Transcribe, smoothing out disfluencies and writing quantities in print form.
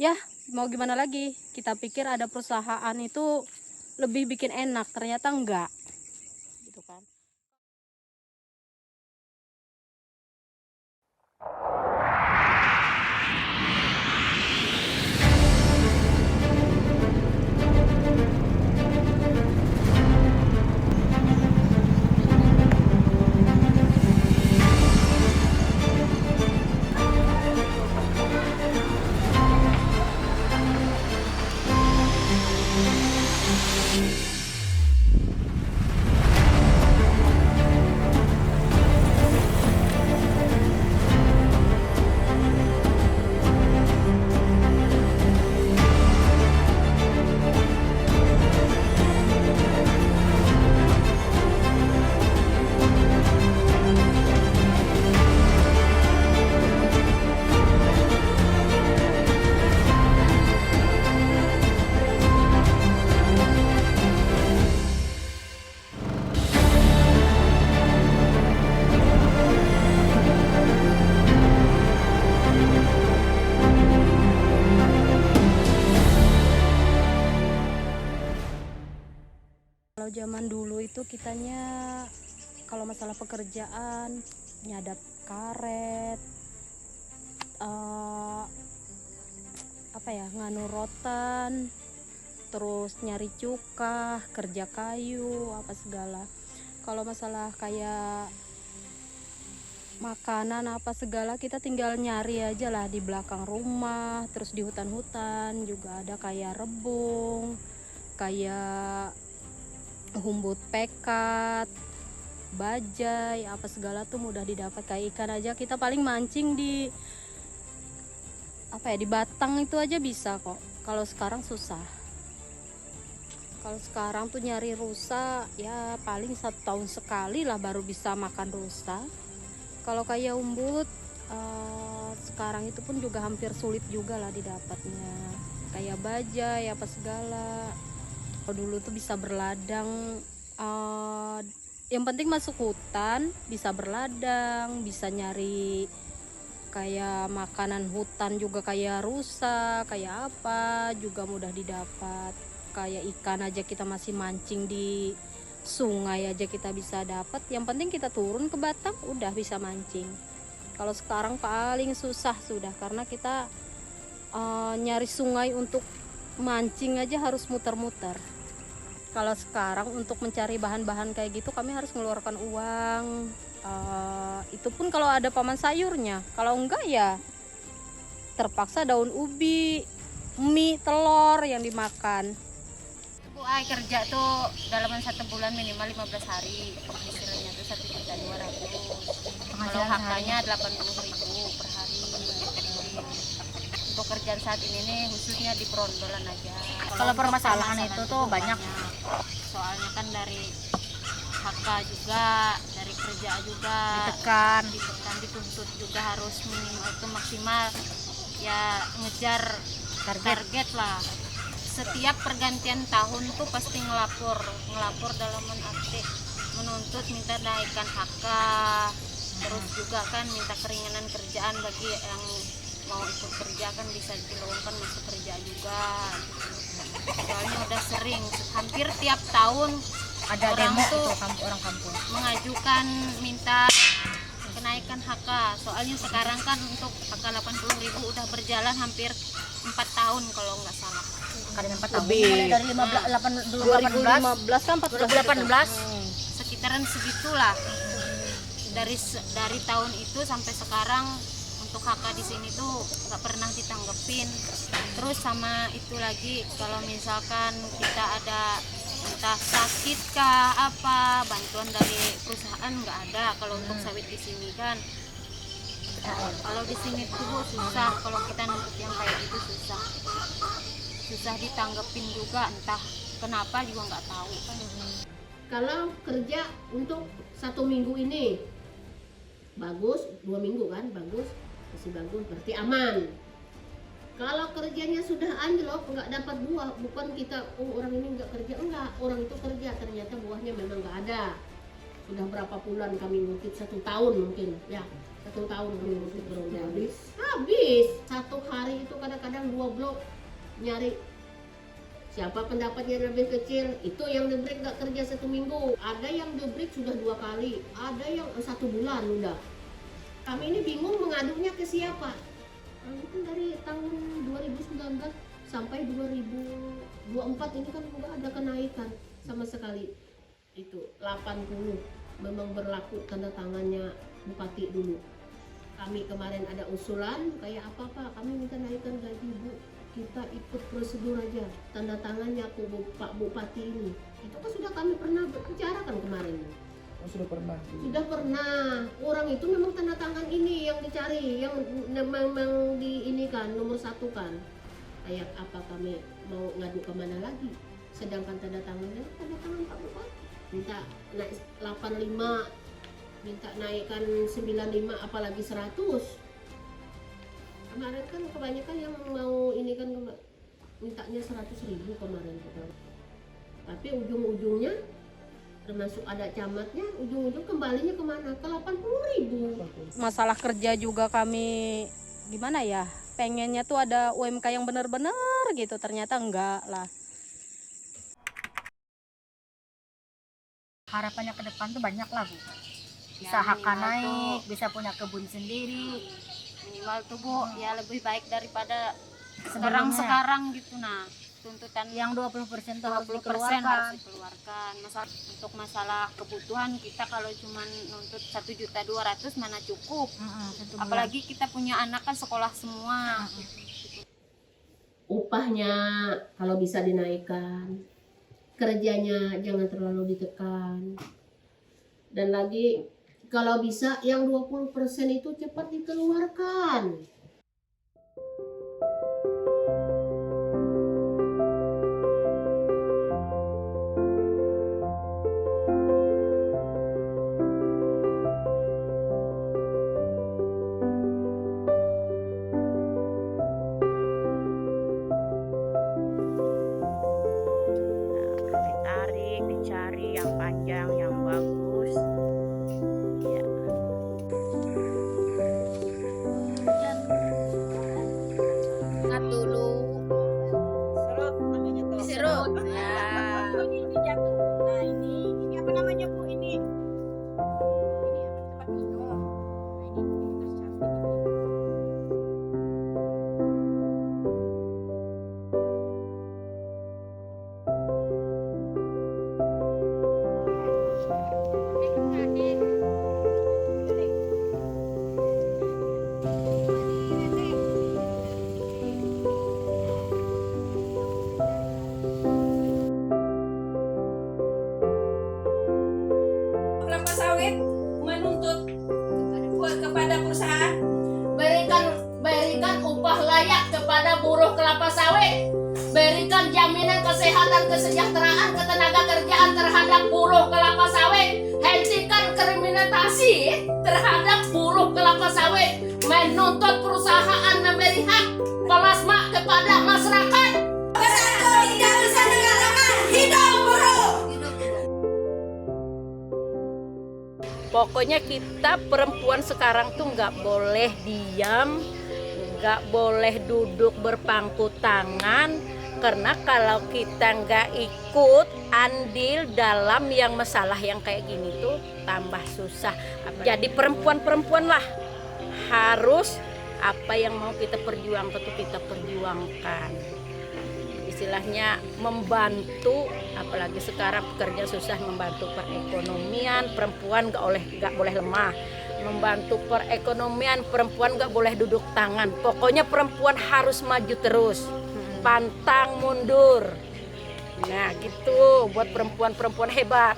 Ya mau gimana lagi, kita pikir ada perusahaan itu lebih bikin enak, ternyata enggak gitu kan. Kalau zaman dulu itu kitanya kalau masalah pekerjaan nyadap karet, eh, apa ya, nganu rotan, terus nyari cuka, kerja kayu, apa segala. Kalau masalah kayak makanan apa segala kita tinggal nyari aja lah di belakang rumah, terus di hutan-hutan juga ada kayak rebung, kayak humbut pekat, bajai, apa segala tuh mudah didapat. Kayak ikan aja kita paling mancing di apa ya, di batang itu aja bisa kok. Kalau sekarang susah. Kalau sekarang tuh nyari rusa ya paling 1 tahun sekali lah baru bisa makan rusa. Kalau kayak umbut sekarang itu pun juga hampir sulit juga lah didapatnya. Kayak bajai apa segala. Kalau dulu tuh bisa berladang, yang penting masuk hutan, bisa berladang, bisa nyari kayak makanan hutan juga, kayak rusa, kayak apa juga mudah didapat. Kayak ikan aja kita masih mancing di sungai aja kita bisa dapat. Yang penting kita turun ke batang udah bisa mancing. Kalau sekarang paling susah sudah karena kita nyari sungai untuk mancing aja harus muter-muter. Kalau sekarang untuk mencari bahan-bahan kayak gitu kami harus mengeluarkan uang. Itu pun kalau ada paman sayurnya. Kalau enggak ya terpaksa daun ubi, mie, telur yang dimakan. Kerja tuh dalam 1 bulan minimal 15 hari, istilahnya tuh 1.200.000. Kalau hakanya 80.000 per hari. Untuk kerjaan saat ini nih khususnya di perondolan aja. Kalau permasalahan itu tuh banyak. Soalnya kan dari HK juga, dari kerja juga Ditekan. dituntut juga harus minimal itu maksimal ya ngejar target lah. Setiap pergantian tahun tuh pasti ngelapor dalam arti menuntut minta naikkan HK, terus juga kan minta keringanan kerjaan bagi yang mau ikut kerja kan bisa dilowongkan masuk kerja juga gitu. Soalnya udah sering hampir tiap tahun Ada orang demo tuh itu orang kampung. mengajukan minta kenaikan HK. Soalnya sekarang kan untuk HK 80.000 udah berjalan hampir 4 tahun kalau nggak salah. Kalian 4 tahun. Lebih. Mulai dari 2015 kan 2018. Sekitaran segitulah. Dari tahun itu sampai sekarang untuk HK di sini tuh nggak pernah ditanggepin. Terus sama itu lagi kalau misalkan kita ada entah sakit kah apa bantuan dari perusahaan nggak ada kalau untuk sawit di sini kan. Kalau di sini tuh susah, kalau kita nuntut yang kayak gitu susah ditanggepin juga, entah kenapa juga nggak tahu kan. Kalau kerja untuk 1 minggu ini bagus, 2 minggu kan bagus, masih bagus, berarti aman. Kalau kerjanya sudah anjlok, nggak dapat buah, bukan kita orang ini nggak kerja, enggak, orang itu kerja ternyata buahnya memang nggak ada. Sudah berapa bulan kami ngutip, 1 tahun mungkin ya, 1 tahun kami ngutip beronda. Habis 1 hari itu kadang-kadang 2 blok nyari. Siapa pendapatnya lebih kecil, itu yang dibreak gak kerja 1 minggu. Ada yang dibreak sudah 2 kali, ada yang 1 bulan udah. Kami ini bingung mengadunya ke siapa. Itu dari tahun 2019 sampai 2024 ini kan udah ada kenaikan sama sekali. Itu 80 memang berlaku tanda tangannya bupati dulu. Kami kemarin ada usulan kayak apa-apa, kami minta naikkan gaji Bu. Kita ikut prosedur aja, tanda tangannya Pak Bupati ini. Itu kan sudah kami pernah bicarakan kemarin. Oh, sudah pernah. Sudah pernah. Orang itu memang tanda tangan ini yang dicari, yang memang di ini kan nomor 1 kan. Kayak apa kami mau ngadu kemana lagi? Sedangkan tanda tangannya tanda tangan Pak Bupati. Minta naik 85, minta naikkan 95, apalagi 100. Kemarin kan kebanyakan yang mau ini kan mintanya 100.000 kemarin. Tapi ujung-ujungnya termasuk ada camatnya, ujung-ujung kembalinya kemana? Ke 80.000. Masalah kerja juga kami gimana ya, pengennya tuh ada UMK yang benar-benar gitu, ternyata enggak lah. Harapannya ke depan tuh banyak lah Bu. Ya, Bisa hak minimal naik, bisa punya kebun sendiri. minimal tuh Bu ya lebih baik daripada Sebelumnya. sekarang gitu. Nah, tuntutan Yang 20% tuh harus 20% dikeluarkan. harus dikeluarkan. Untuk masalah kebutuhan kita kalau cuma nuntut 1.200.000 mana cukup. Itu bulan. Apalagi kita punya anak kan sekolah semua. Upahnya kalau bisa dinaikkan, kerjanya jangan terlalu ditekan. Dan lagi kalau bisa yang 20% itu cepat dikeluarkan. Ditarik, dicari yang panjang, yang bagus. Ya. Ingat dulu. Serut namanya tuh. Serut. Ya. Ini lebih jatuh. Nah ini apa namanya Bu ini? Ini apa tempat minum. Nah ini kita campur. Kelapa sawit menuntut kepada perusahaan Berikan upah layak kepada buruh kelapa sawit. Berikan jaminan kesehatan, kesejahteraan, ketenaga kerjaan terhadap buruh kelapa sawit. Hentikan kriminalisasi terhadap buruh kelapa sawit. Menuntut perusahaan memberi hak plasma kepada masyarakat. bersatu tidak bisa dikalahkan. Hidup buruh. Pokoknya kita perempuan sekarang tuh nggak boleh diam, nggak boleh duduk berpangku tangan, karena kalau kita nggak ikut andil dalam yang masalah yang kayak gini tuh tambah susah. Jadi perempuan-perempuan lah harus apa yang mau kita perjuangkan tuh kita perjuangkan. Istilahnya membantu, apalagi sekarang pekerja susah, membantu perekonomian perempuan nggak boleh lemah, membantu perekonomian perempuan nggak boleh duduk tangan. Pokoknya perempuan harus maju terus, pantang mundur. Nah gitu buat perempuan-perempuan hebat.